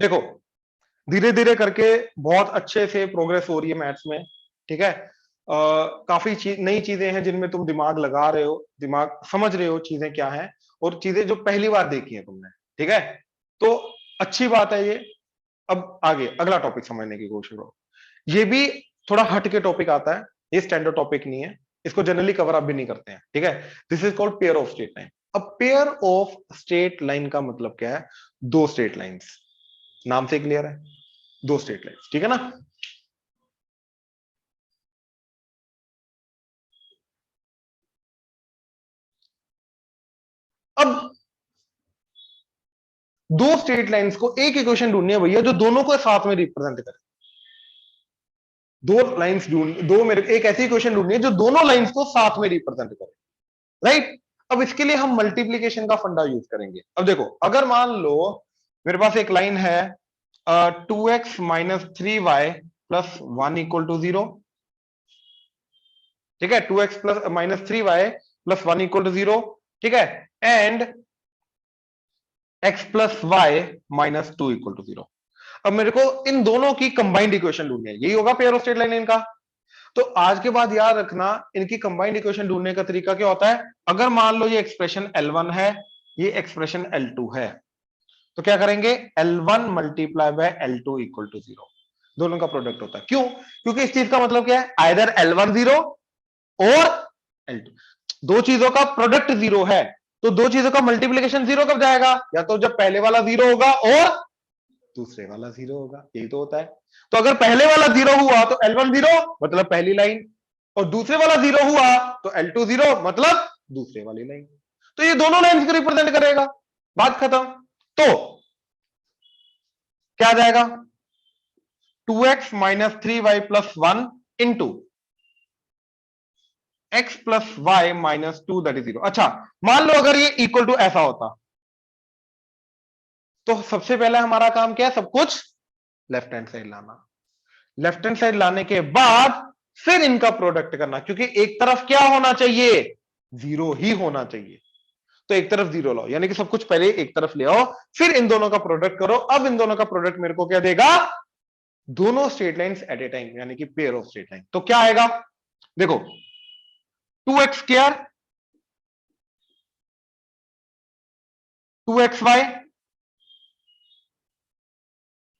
देखो धीरे धीरे करके बहुत अच्छे से प्रोग्रेस हो रही है मैथ्स में, ठीक है। काफी नई चीजें हैं जिनमें तुम दिमाग लगा रहे हो, दिमाग समझ रहे हो चीजें क्या हैं, और चीजें जो पहली बार देखी है तुमने, ठीक है। तो अच्छी बात है ये। अब आगे अगला टॉपिक समझने की कोशिश करो। ये भी थोड़ा हट के टॉपिक आता है, ये स्टैंडर्ड टॉपिक नहीं है, इसको जनरली कवर अप भी नहीं करते हैं, ठीक है। This is called pair of straight line. अब पेयर ऑफ स्ट्रेट लाइन का मतलब क्या है? दो स्ट्रेट लाइंस, नाम से क्लियर है, दो स्ट्रेट लाइंस, ठीक है ना। अब दो स्ट्रेट लाइंस को एक इक्वेशन ढूंढनी है भैया जो दोनों को साथ में रिप्रेजेंट करे। दो लाइंस ढूंढ दो मेरे एक ऐसी इक्वेशन ढूंढनी है जो दोनों लाइंस को साथ में रिप्रेजेंट करे, राइट। अब इसके लिए हम मल्टीप्लीकेशन का फंडा यूज करेंगे। अब देखो अगर मान लो मेरे पास एक लाइन है 2x-3y प्लस 1 इक्वल टू 0, ठीक है। 2x-3y प्लस 1 इक्वल टू 0, ठीक है। And x plus y minus 2 equal to 0। अब मेरे को इन दोनों की कंबाइंड इक्वेशन ढूंढनी है, यही होगा पेयर ऑफ स्ट्रेट लाइन इनका। तो आज के बाद याद रखना इनकी कंबाइंड इक्वेशन ढूंढने का तरीका क्या होता है। अगर मान लो ये एक्सप्रेशन L1 है, ये एक्सप्रेशन L2 है, तो क्या करेंगे? L1 multiply by L2 equal to 0, दोनों का प्रोडक्ट होता है। क्यों? क्योंकि इस चीज का मतलब क्या है, आइदर L1 0 और L2, दो चीजों का प्रोडक्ट 0 है, तो दो चीजों का मल्टीप्लीकेशन 0 कब जाएगा? या तो जब पहले वाला 0 होगा और दूसरे वाला 0 होगा, यही तो होता है। तो अगर पहले वाला 0 हुआ तो L1 0 मतलब पहली लाइन, और दूसरे वाला 0 हुआ तो L2 0 मतलब दूसरे वाली लाइन। तो ये दोनों लाइन को रिप्रेजेंट करेगा, बात खत्म। तो क्या आ जाएगा? 2x minus 3y plus 1 into x plus y minus 2 that is 0। अच्छा मान लो अगर ये इक्वल टू ऐसा होता, तो सबसे पहले हमारा काम क्या है? सब कुछ लेफ्ट हैंड साइड लाना, लेफ्ट हैंड साइड लाने के बाद फिर इनका प्रोडक्ट करना, क्योंकि एक तरफ क्या होना चाहिए? 0 ही होना चाहिए। तो एक तरफ 0 लाओ, यानी कि सब कुछ पहले एक तरफ ले आओ, फिर इन दोनों का प्रोडक्ट करो। अब इन दोनों का प्रोडक्ट मेरे को क्या देगा? दोनों स्ट्रेट लाइंस एट ए टाइम, यानी कि पेयर ऑफ स्ट्रेट लाइन। तो क्या आएगा? देखो 2x square 2xy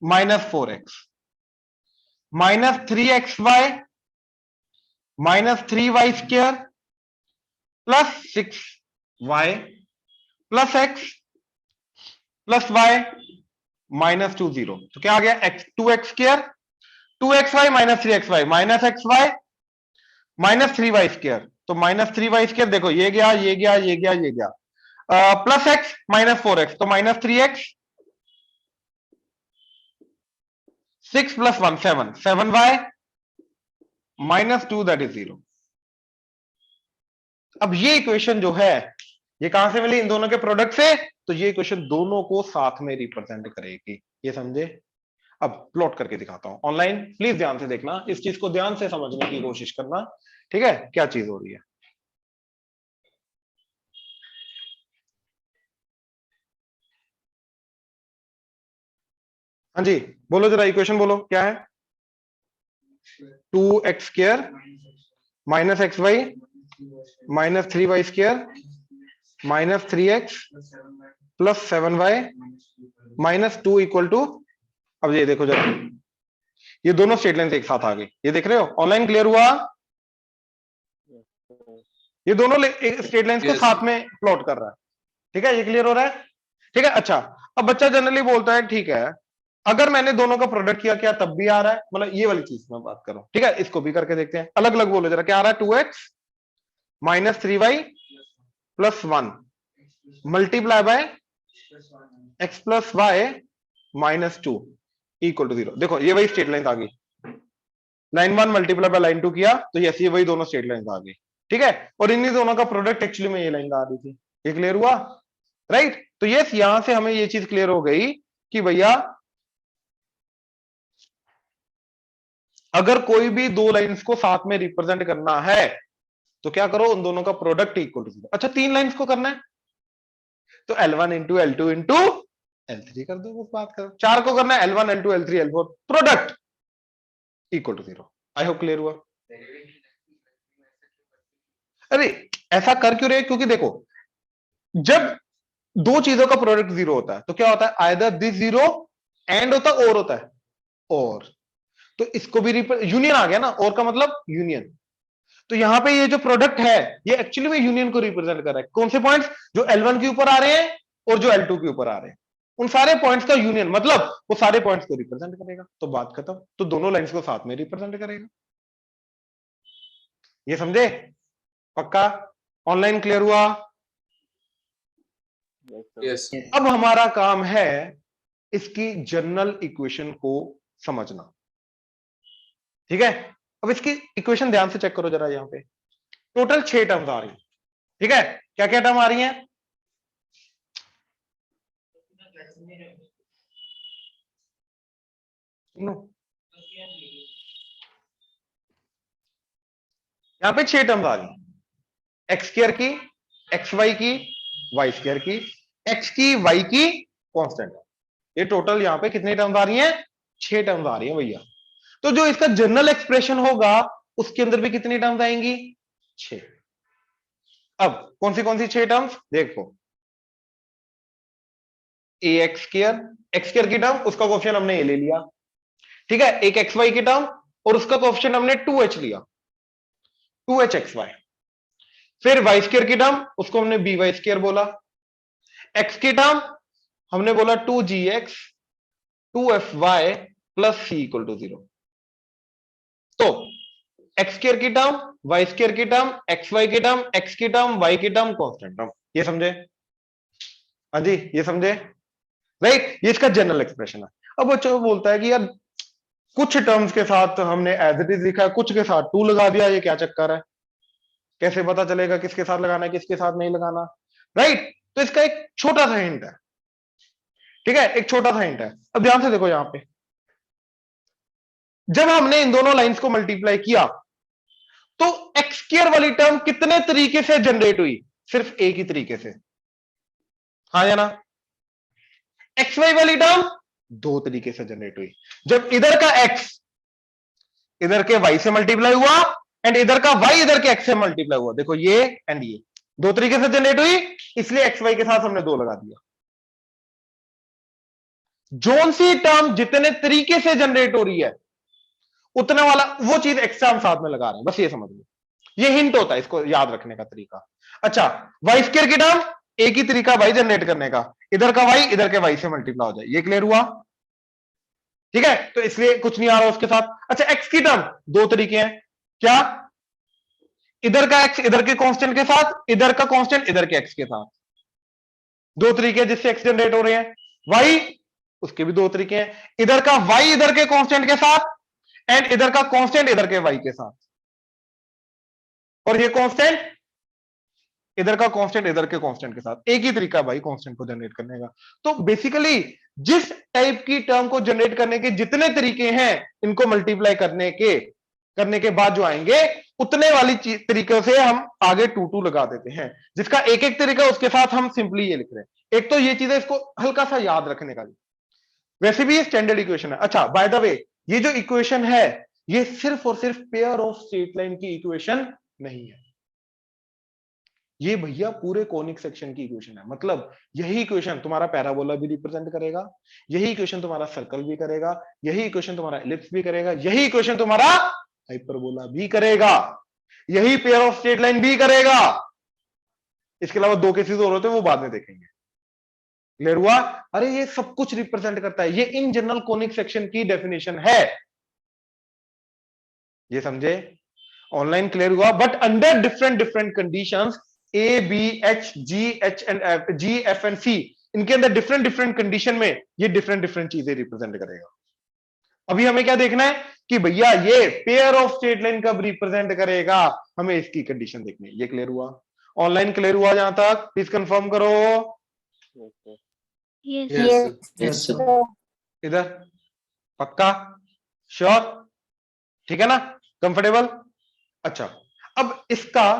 minus 4x minus 3xy minus 3y square plus 6y plus x plus y minus 2 0। तो क्या आ गया? x 2x square 2xy minus 3xy minus xy minus 3y square. तो minus 3y square, देखो ये गया ये गया ये गया ये गया, प्लस x माइनस 4x, तो minus 3x 6 plus 1 7 7y minus 2 that is 0। अब ये इक्वेशन जो है ये कहां से मिली? इन दोनों के प्रोडक्ट से। तो ये इक्वेशन दोनों को साथ में रिप्रेजेंट करेगी, ये समझे। अब प्लॉट करके दिखाता हूं ऑनलाइन, प्लीज ध्यान से देखना, इस चीज को ध्यान से समझने की कोशिश करना, ठीक है, क्या चीज हो रही है। हाँ जी बोलो जरा, इक्वेशन बोलो क्या है? 2x square minus x y minus 3y square minus 3x plus 7y minus 2 equal to. अब ये देखो जरा, ये दोनों स्ट्रेट लाइंस एक साथ आ गई, ये देख रहे हो ऑनलाइन, क्लियर हुआ? ये दोनों स्ट्रेट लाइंस को साथ में प्लॉट कर रहा है, ठीक है, ये क्लियर हो रहा है, ठीक है। अच्छा अब बच्चा जनरली बोलता है ठीक है, अगर मैंने दोनों का प्रोडक्ट किया क्या तब भी आ रहा है? मतलब ये वाली चीज मैं बात कर रहा हूं, ठीक है। इसको भी करके देखते हैं, अलग अलग बोलो जरा, क्या आ रहा है? 2x minus 3y plus 1 multiply by x plus y minus 2 equal to 0। देखो ये वही स्ट्रेट लाइन आ गई, लाइन 1 मल्टीप्लाई बाय लाइन 2 किया तो ये वही दोनों स्ट्रेट लाइन आ गई, ठीक है। और इन्हीं दोनों का प्रोडक्ट एक्चुअली में ये लाइन आ रही थी, ये क्लियर हुआ, राइट। तो ये यहां से हमें ये चीज क्लियर हो गई कि भैया अगर कोई भी दो लाइंस को साथ में रिप्रेजेंट करना है तो क्या करो? उन दोनों का प्रोडक्ट इक्वल टू 0। अच्छा तीन लाइंस को करना है तो L1 into L2 into L3 कर दो, बस बात करो। 4 को करना है L1 L2 L3 L4 product equal to 0। I hope clear हुआ। अरे ऐसा कर क्यों रहे, क्योंकि देखो जब दो चीजों का प्रोडक्ट 0 होता है तो क्या होता है, आइदर दिस 0 एंड होता है और होता है, और तो इसको भी यूनियन आ गया ना, और का मतलब यूनियन। तो यहां पे ये जो प्रोडक्ट है ये एक्चुअली में यूनियन को रिप्रेजेंट कर रहा है। कौन से पॉइंट्स, जो L1 के ऊपर आ रहे हैं और जो L2 के ऊपर आ रहे हैं, उन सारे पॉइंट्स का यूनियन, मतलब वो सारे पॉइंट्स को रिप्रेजेंट करेगा। तो बात खत्म, तो दोनों लाइंस को साथ में रिप्रेजेंट करेगा। ये समझे? पक्का? ऑनलाइन क्लियर हुआ? यस। अब हमारा काम है इसकी जनरल इक्वेशन को समझना। ठीक है, अब इसकी इक्वेशन ध्यान से चेक करो जरा। यहां पे टोटल 6 टर्म्स आ रही है। ठीक है, क्या क्या टर्म आ रही हैं? यहां पे 6 टर्म्स आ रही हैं, एक्स स्क्वायर की, एक्स वाई की, वाई स्क्वायर की, एक्स की, वाई की कांस्टेंट। ये टोटल यहां पे कितनी टर्म्स आ रही हैं? 6 टर्म्स आ रही हैं भैया। तो जो इसका जनरल एक्सप्रेशन होगा उसके अंदर भी कितनी टर्म्स आएंगी? 6। अब कौन सी 6 टर्म्स देखो, ए एक्स स्क्वायर, एक्स स्क्वायर की टर्म उसका कोएफिशिएंट हमने ए ले लिया। ठीक है, एक एक्स वाई की टर्म और उसका कोएफिशिएंट हमने 2h लिया, 2h एक्स वाई। फिर वाई स्क्वायर की टर्म उसको हमने बी वाई स्क्वायर बोला। एक्स की टर्म हमने बोला 2gx 2fy plus C equal to 0। तो एक्स स्क्वायर की टर्म, वाई स्क्वायर की टर्म, एक्स वाई की टर्म, एक्स की टर्म, वाई की टर्म, कांस्टेंट टर्म। ये समझे? हाँ जी, ये समझे? राइट, ये इसका जनरल एक्सप्रेशन है। अब बच्चों बोलता है कि यार कुछ टर्म्स के साथ हमने एज इट इज लिखा है, कुछ के साथ 2 लगा दिया, ये क्या चक्कर है? कैसे पता चलेगा किसके साथ लगाना है किसके साथ नहीं लगाना? राइट, तो इसका एक छोटा सा हिंट है। ठीक है, एक छोटा सा हिंट है। अब ध्यान से देखो, यहां पे जब हमने इन दोनों लाइंस को मल्टीप्लाई किया तो एक्स स्क्वायर वाली टर्म कितने तरीके से जनरेट हुई? सिर्फ एक ही तरीके से, हाँ या ना? एक्स वाई वाली टर्म 2 तरीके से जनरेट हुई। जब इधर का एक्स इधर के वाई से मल्टीप्लाई हुआ एंड इधर का वाई इधर के एक्स से मल्टीप्लाई हुआ। देखो ये एंड ये 2 तरीके से जनरेट हुई, इसलिए एक्स वाई के साथ हमने 2 लगा दिया। जोन सी टर्म जितने तरीके से जनरेट हो रही है उतने वाला वो चीज एक्स्ट्रा हम साथ में लगा रहे हैं, बस ये समझ लो। ये हिंट होता है, इसको याद रखने का तरीका। अच्छा, वाई स्क्वायर की टर्म एक ही तरीका वाई जनरेट करने का, इधर का वाई इधर के वाई से मल्टीप्लाई हो जाए। ये क्लियर हुआ? ठीक है, तो इसलिए कुछ नहीं आ रहा उसके साथ। अच्छा, एक्स की टर्म 2 तरीके हैं, क्या? इधर का एक्स इधर के कांस्टेंट के साथ, इधर का कांस्टेंट इधर के एक्स के साथ। 2 तरीके जिससे एक्स जनरेट हो रहे हैं। वाई उसके भी 2 तरीके हैं, इधर का वाई इधर के कांस्टेंट के साथ एंड इधर का कांस्टेंट इधर के वाई के साथ। और ये कांस्टेंट इधर का कांस्टेंट इधर के कांस्टेंट के साथ। एक ही तरीका भाई कांस्टेंट को जनरेट करने का। तो बेसिकली जिस टाइप की टर्म को जनरेट करने के जितने तरीके हैं, इनको मल्टीप्लाई करने के बाद जो आएंगे उतने वाली तरीके से हम आगे 2 लगा देते हैं। जिसका एक एक तरीका उसके साथ हम सिंपली ये लिख रहे हैं। एक तो ये चीज है, इसको हल्का सा याद रखने का। वैसे भी ये स्टैंडर्ड इक्वेशन है। अच्छा, बाय द वे ये जो इक्वेशन है ये सिर्फ और सिर्फ पेयर ऑफ स्ट्रेट लाइन की इक्वेशन नहीं है, ये भैया पूरे कॉनिक सेक्शन की इक्वेशन है। मतलब यही इक्वेशन तुम्हारा पैराबोला भी रिप्रेजेंट करेगा, यही इक्वेशन तुम्हारा सर्कल भी करेगा, यही इक्वेशन तुम्हारा एलिप्स भी करेगा, यही इक्वेशन तुम्हारा हाइपरबोला भी करेगा, यही पेयर ऑफ स्ट्रेट लाइन भी करेगा। इसके अलावा 2 केसेस और होते हैं, वो बाद में देखेंगे। क्लियर हुआ? अरे ये सब कुछ रिप्रेजेंट करता है, ये इन जनरल कॉनिक सेक्शन की डेफिनेशन है। ये समझे? ऑनलाइन क्लियर हुआ? But under different different conditions, A B H G H and F G F and C, इनके अंदर डिफरेंट डिफरेंट कंडीशन में ये डिफरेंट डिफरेंट चीजें रिप्रेजेंट करेगा। अभी हमें क्या देखना है कि भैया ये पेयर ऑफ स्ट्रेट लाइन कब रिप्रेजेंट करेगा, हमें इसकी कंडीशन देखनी है। ये क्लियर हुआ? ऑनलाइन क्लियर हुआ? जहां तक प्लीज कंफर्म करो। Yes sir. इधर पक्का? श्योर? ठीक है ना? कंफर्टेबल? अच्छा, अब इसका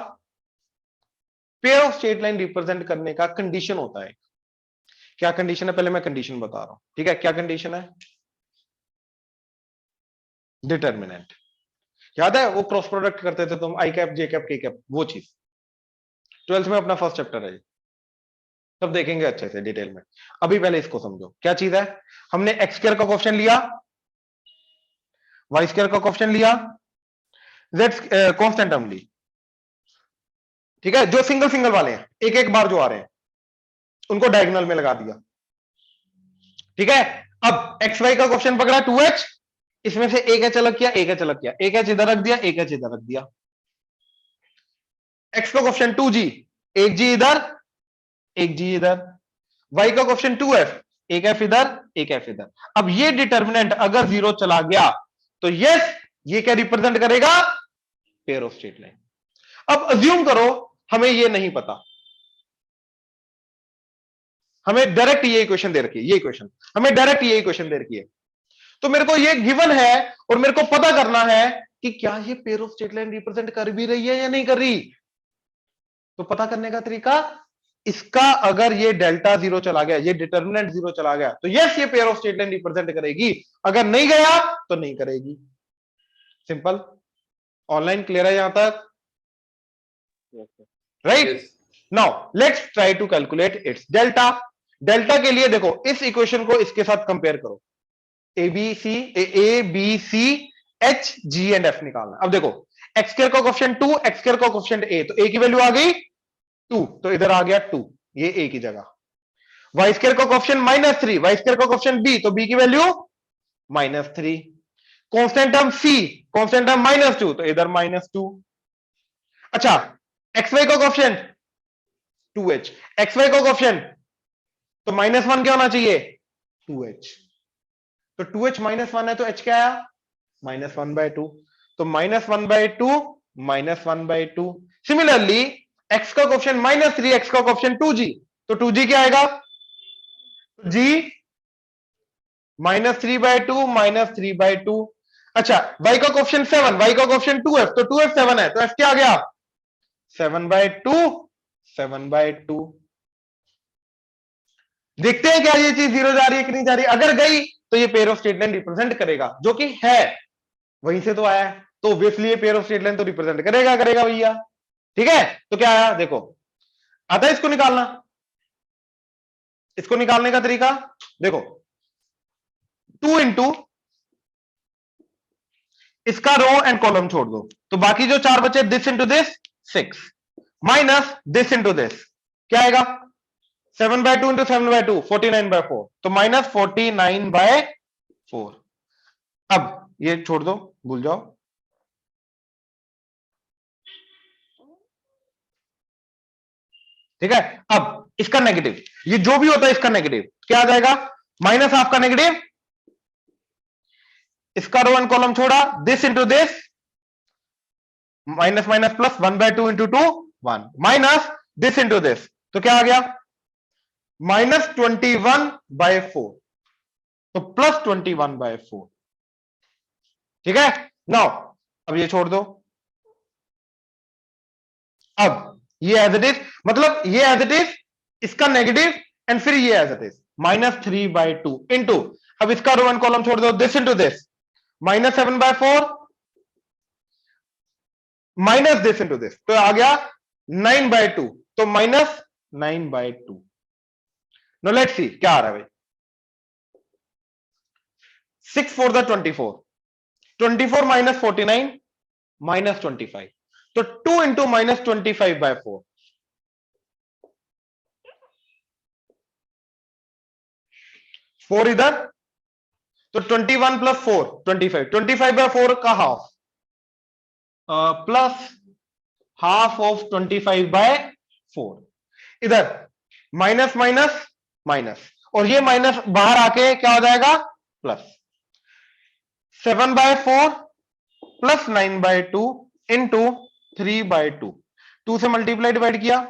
pair of straight line represent करने का कंडीशन होता है क्या कंडीशन है, पहले मैं कंडीशन बता रहा हूं, ठीक है। क्या कंडीशन है? डिटर्मिनेंट। याद है वो क्रॉस प्रोडक्ट करते थे तुम, आई कैप जे कैप के कैप, वो चीज 12th में अपना फर्स्ट चैप्टर है, तब देखेंगे अच्छे से डिटेल में। अभी पहले इसको समझो क्या चीज है। हमने एक्स स्क्वायर का क्वेश्चन लिया, वाई स्क्वायर का क्वेश्चन लिया, जेड कांस्टेंट टर्म ली, ठीक है। जो सिंगल सिंगल वाले हैं, एक एक बार जो आ रहे हैं, उनको डायगोनल में लगा दिया, ठीक है। अब एक्स वाई का क्वेश्चन पकड़ा 2h, इसमें से एक एच अलग किया, एक एच अलग किया, एक एच इधर रख दिया, एक एच इधर रख दिया। एक्स का क्वेश्चन 2g, एक जी इधर, एक जी इधर। वाई का क्वेश्चन 2f, एक एफ इधर, एक एफ इधर। अब ये डिटर्मिनेंट अगर 0 चला गया तो यस, ये क्या रिप्रेजेंट करेगा? Pair of straight line. अब अज्यूम करो हमें ये नहीं पता, हमें डायरेक्ट ये इक्वेशन दे रखी है, ये इक्वेशन हमें डायरेक्ट ये इक्वेशन दे रखी है, तो मेरे को ये गिवन है और मेरे को पता करना है कि क्या ये pair of straight line represent कर भी रही है या नहीं कर रही। तो पता करने का तरीका, इसका अगर ये डेल्टा 0 चला गया, ये डिटर्मिनेंट 0 चला गया, तो यस ये pair of straight line represent करेगी, अगर नहीं गया तो नहीं करेगी। सिंपल। ऑनलाइन क्लियर है यहां तक? Right. Now let's try to calculate its delta. Delta के लिए देखो इस इक्वेशन को इसके साथ कंपेयर करो, a b c h g and f निकालना। अब देखो एक्स स्क्वायर का कोएफिशिएंट 2, एक्स स्क्वायर का कोएफिशिएंट ए, तो ए की वैल्यू आ गई 2, तो इधर आ गया 2, ये ए की जगह। वाई स्क्वायर का कोएफिशिएंट -3, वाई स्क्वायर का कोएफिशिएंट बी, तो बी की वैल्यू -3। कांस्टेंट टर्म सी, कांस्टेंट टर्म -2, तो इधर -2। अच्छा, एक्स वाई का कोएफिशिएंट 2h, एक्स वाई का कोएफिशिएंट तो -1 क्या होना चाहिए? 2h। तो 2h -1 है तो h क्या आया? -1/2। तो -1/2 -1/2। सिमिलरली x का कोएफिशिएंट -3, x का कोएफिशिएंट 2g, तो 2g क्या आएगा? g -3/2 -3/2। अच्छा, y का कोएफिशिएंट 7, y का कोएफिशिएंट 2f, तो 2f 7 है, तो f क्या आ गया? 7/2 7/2। देखते हैं क्या ये चीज 0 जा रही है कि नहीं जा रही। अगर गई तो ये pair of straight line represent करेगा, जो कि है, वहीं से तो आया है, तो ऑब्वियसली ये पेयर ऑफ स्ट्रेट लाइन तो रिप्रेजेंट करेगा करेगा भैया। ठीक है, तो क्या आया देखो, आता है इसको निकालना। इसको निकालने का तरीका देखो, 2 इंटू इसका रो एंड कॉलम छोड़ दो, तो बाकी जो 4 बचे, this into this 6 minus this into this, क्या आएगा? 7/2 इंटू 7/2 49/4, तो -49/4। अब ये छोड़ दो, भूल जाओ। ठीक है, अब इसका नेगेटिव, ये जो भी होता है इसका नेगेटिव क्या आ जाएगा? -1/2 का नेगेटिव, इसका रो एंड कॉलम छोड़ा, this into this, minus minus plus 1/2 into 2 1 minus this into this, तो क्या आ गया? -21/4, तो +21/4। ठीक है, नाउ अब ये छोड़ दो, अब ये एज इट इज, मतलब ये एज इट इज, इसका नेगेटिव एंड फिर ये एज इट इज -3/2 इंटू, अब इसका रो एंड कॉलम छोड़ दो, this into this, -7/4 minus this into this, तो आ गया 9/2, तो -9/2। नो लेट्स सी क्या आ रहा है भाई। 6 4 द 24, 24 माइनस 49 -25, तो 2 इंटू -25/4, 4 इधर, तो 21 प्लस 4 25, 25/4 का हाफ, प्लस हाफ ऑफ 25/4, इधर माइनस माइनस माइनस, और ये माइनस बाहर आके क्या हो जाएगा? प्लस 7/4 प्लस 9/2 इंटू 3/2, 2 से मल्टीप्लाई डिवाइड किया,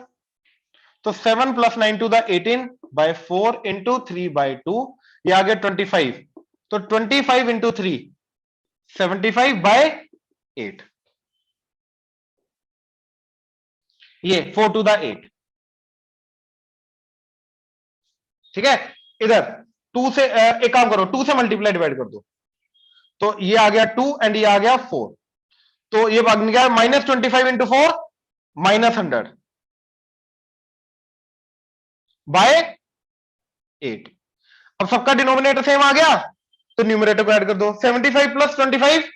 तो 7 प्लस 9 टू द 18/4 इंटू 3/2, ये आ गया 25, तो 25 इंटू 3 75/8, ये 4 टू द 8। ठीक है, इधर 2 से एक काम करो, 2 से मल्टीप्लाई डिवाइड कर दो, तो ये आ गया 2 एंड ये आ गया 4, तो ये बन गया -25 इंटू 4 -100 बाय 8। अब सबका डिनोमिनेटर सेम आ गया, तो न्यूमरेटर को ऐड कर दो, 75 प्लस 25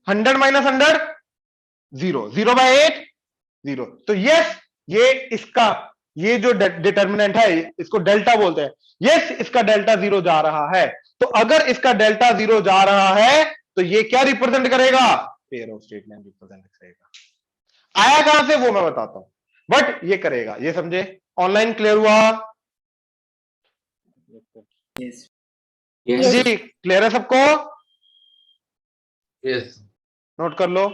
100 माइनस 100 0, 0 बाय 8 0। तो यस, ये इसका ये जो डिटर्मिनेंट है इसको डेल्टा बोलते हैं, यस इसका डेल्टा 0 जा रहा है। तो अगर इसका डेल्टा 0 जा रहा है तो ये क्या रिप्रेजेंट करेगा, pair of straight line represent करेगा। आया कहां से वो मैं बताता हूं, बट ये करेगा, ये समझे। ऑनलाइन क्लियर हुआ Yes. जी, क्लियर है सबको, Yes. नोट कर लो।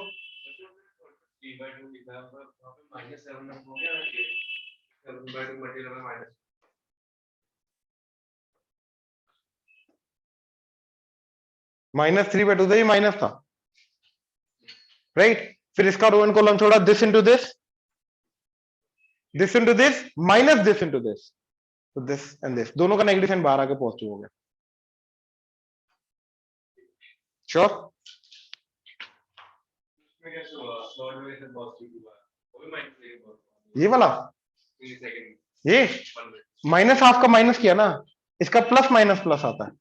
-3/2 था, ये माइनस था, राइट। फिर इसका रो एंड कॉलम छोड़ा, this into this minus this into this, तो दिस एंड दिस दोनों का नेगेटिव साइन बाहर आके पॉजिटिव हो गया। श्योर, ये वाला, ये -1/2 का माइनस किया ना, इसका प्लस माइनस प्लस आता है,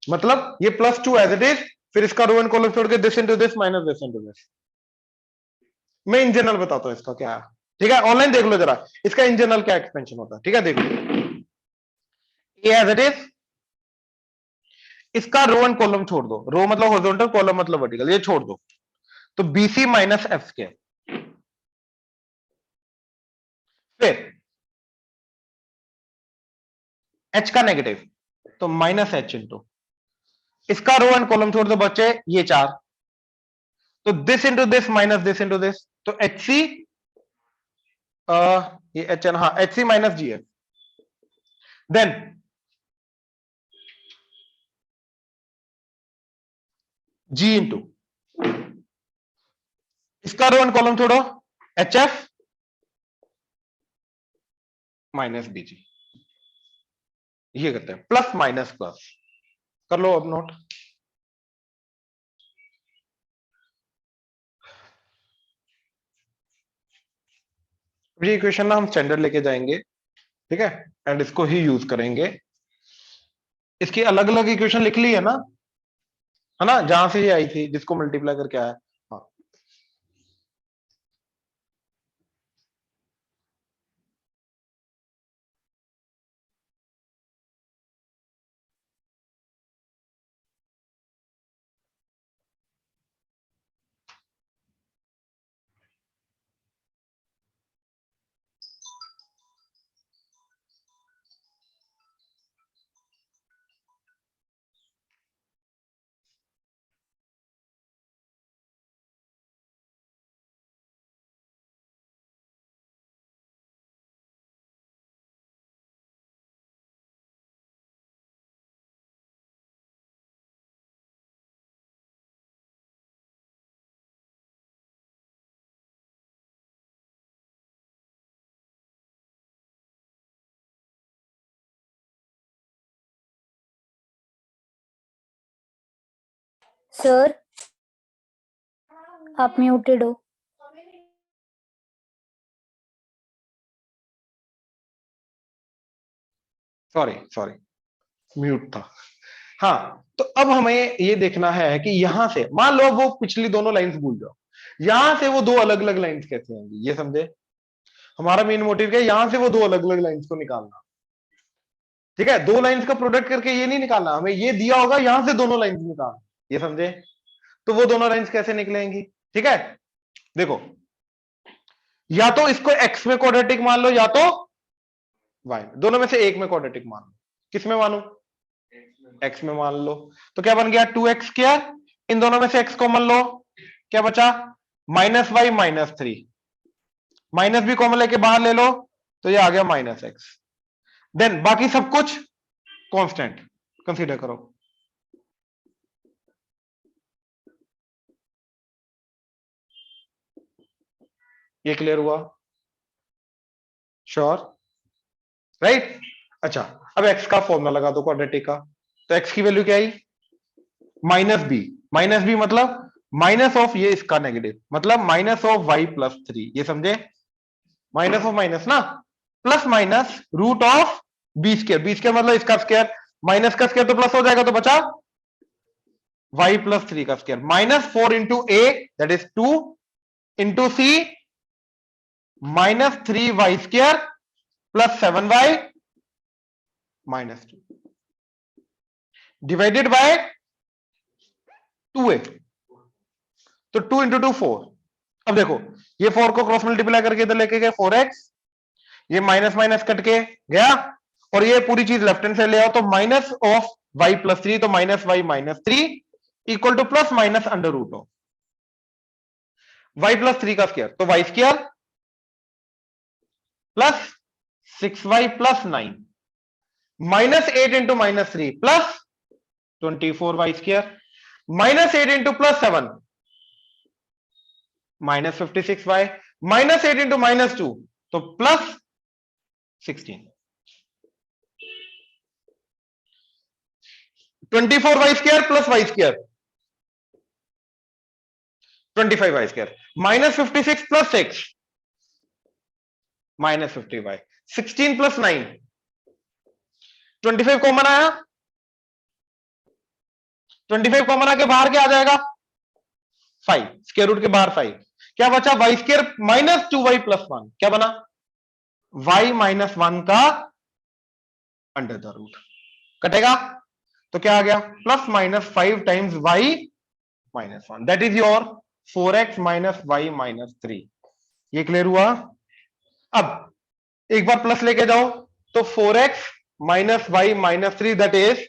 मतलब ये +2 एज इट इज, फिर इसका रो एंड कॉलम छोड़ के this into this minus this into this. मैं इन जनरल बताता हूं इसका क्या है, ठीक है, ऑनलाइन देख लो जरा इसका इन जनरल क्या एक्सपेंशन होता है, ठीक है, देख लो ये एज इट इज, इसका रो एंड कॉलम छोड़ दो, रो मतलब हॉरिजॉन्टल, कॉलम मतलब वर्टिकल, ये छोड़ दो, तो BC माइनस एफ स्क्वायर, फिर H का नेगेटिव, तो -H इंटू, इसका रो एंड कॉलम छोड़ दो बच्चे, ये 4, तो this into this minus this into this, तो HC ये HN, हाँ HC माइनस GF, देन G इंटू, इसका रो एंड कॉलम छोड़ो, HF माइनस BG, ये करते हैं प्लस माइनस प्लस, कर लो अब नोट। ये इक्वेशन ना हम स्टैंडर्ड लेके जाएंगे, ठीक है, एंड इसको ही यूज करेंगे। इसकी अलग अलग इक्वेशन लिख ली है ना, जहां से ये आई थी, जिसको मल्टीप्लाई करके आया। हाँ, सर आप म्यूटेड हो। सॉरी सॉरी, म्यूट था। हाँ, तो अब हमें ये देखना है कि यहां से मान लो वो पिछली दोनों लाइंस भूल जाओ, यहां से वो दो अलग अलग लाइंस कैसे आएंगी, ये समझे। हमारा मेन मोटिव क्या है, यहां से वो दो अलग अलग लाइंस को निकालना, ठीक है। दो लाइंस का प्रोडक्ट करके ये नहीं निकालना, हमें ये दिया होगा यहां से दोनों लाइंस निकालना, ये समझे। तो वो दोनों लाइंस कैसे निकलेंगी, ठीक है, देखो, या तो इसको एक्स में क्वाड्रेटिक मान लो, या तो वाई, दोनों में से एक में क्वाड्रेटिक मान लो। किस में मानू, एक्स में मान लो, तो क्या बन गया 2x स्क्वायर, इन दोनों में से x कॉमन लो, क्या बचा -y -3, माइनस भी कॉमन लेके बाहर ले लो, तो ये आ गया -x, देन बाकी सब कुछ कांस्टेंट कंसीडर करो। ये क्लियर हुआ, श्योर। राइट। अच्छा, अब x का फॉर्मूला लगा दो क्वाड्रेटिक का, तो x की वैल्यू क्या आई, माइनस बी मतलब माइनस ऑफ ये इसका नेगेटिव, मतलब minus of y plus three, ये समझे, माइनस ऑफ माइनस ना, plus minus root of b square मतलब इसका स्क्वायर, माइनस का स्क्वायर तो प्लस हो जाएगा, तो बचा वाई प्लस थ्री का square, minus four into a that is two into c minus three y square plus seven y minus two divided by two ए, तो टू इंटू टू फोर। अब देखो ये फोर को क्रॉस मल्टीप्लाई करके इधर लेके गए, फोर एक्स, ये माइनस माइनस कट के गया, और ये पूरी चीज लेफ्ट हैंड साइड ले आओ, तो minus of y plus three, तो minus y minus three equal to plus minus under root of y plus three का स्क्वायर, तो y square plus six y plus nine minus eight into minus three plus 24 y square minus eight into plus seven minus 56 y minus eight into minus two, तो plus 16। 24 y square plus y square 25 y square minus 56 plus six minus 50 y 16 plus nine 25 common आया, 25 common आके बाहर क्या आ जाएगा, five, square root के बाहर five, क्या बचा y square minus two y plus one, क्या बना वाई माइनस वन का अंडर द रूट, कटेगा, तो क्या आ गया plus minus five times y minus one, that is your four x minus y minus three. ये क्लियर हुआ। अब एक बार प्लस लेके जाओ, तो four x minus y minus three that is,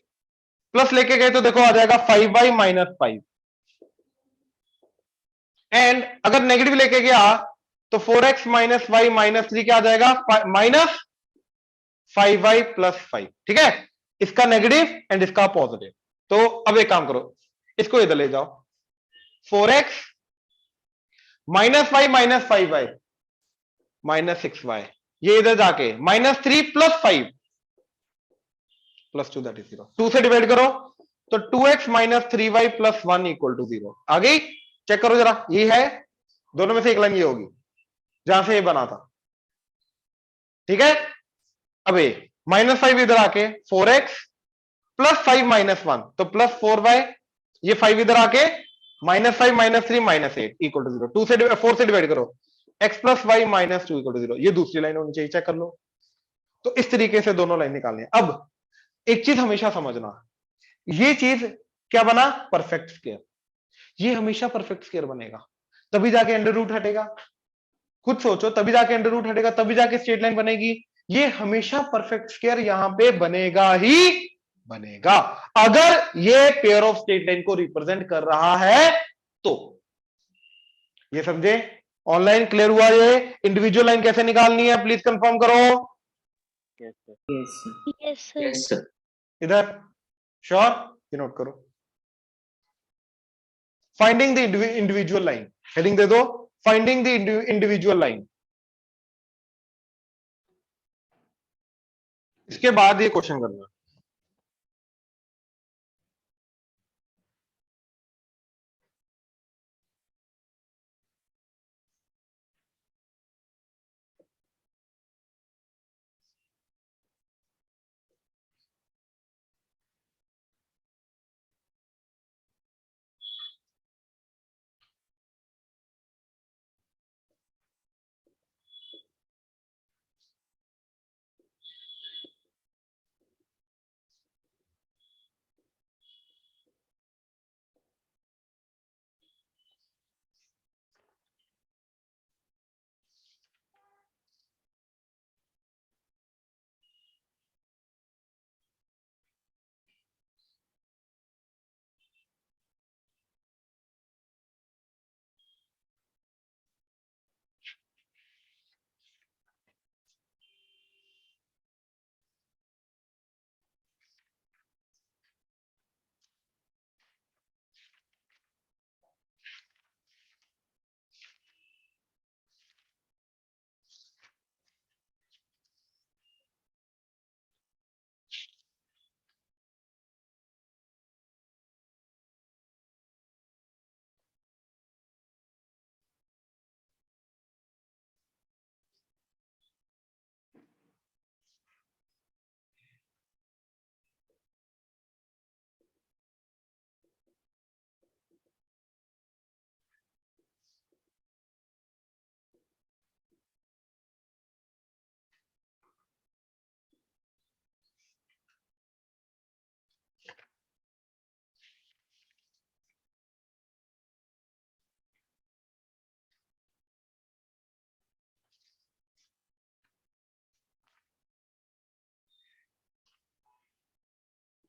plus लेके गए तो देखो आ जाएगा five y minus five, and अगर नेगेटिव लेके गया तो four x minus y minus three क्या आ जाएगा minus five y plus five, ठीक है, इसका नेगेटिव एंड इसका पॉजिटिव। तो अब एक काम करो, इसको इधर ले जाओ, four x minus y minus five y minus six y, ये इधर जाके minus three plus five plus two that is zero, two से डिवाइड करो तो two x minus three y plus one equal to zero आ गई। Check करो जरा, ये है, दोनों में से एक लाइन ये होगी जहां से ये बना था, ठीक है। अब ये माइनस फाइव इधर आके four x plus five minus one, तो प्लस फोर वाई, ये फाइव इधर आके minus five minus three minus eight equal to zero, two से फोर से डिवाइड करो x plus y minus two equal to zero, ये दूसरी लाइन होनी चाहिए, चेक कर लो। तो इस तरीके से दोनों लाइन निकालनी है। अब एक चीज हमेशा समझना, ये चीज क्या बना परफेक्ट स्क्वायर, ये हमेशा परफेक्ट स्क्वायर बनेगा, तभी जाके अंडर रूट हटेगा, खुद सोचो, तभी जाके अंडर रूट हटेगा, तभी जाके स्ट्रेट लाइन बनेगी, ये हमेशा परफेक्ट स्क्वायर यहां पे बनेगा ही बनेगा, अगर ये पेयर ऑफ स्ट्रेट लाइन को रिप्रेजेंट कर रहा है तो। ये समझे, ऑनलाइन क्लियर हुआ, ये इंडिविजुअल लाइन कैसे निकालनी है प्लीज कंफर्म करो। Yes, sir. Yes, sir. इधर श्योर, ये नोट करो, finding the individual line, heading दे दो फाइंडिंग द इंडिविजुअल लाइन, इसके बाद ये क्वेश्चन करना।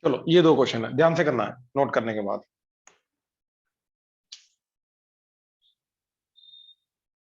चलो ये दो क्वेश्चन है, ध्यान से करना है नोट करने के बाद।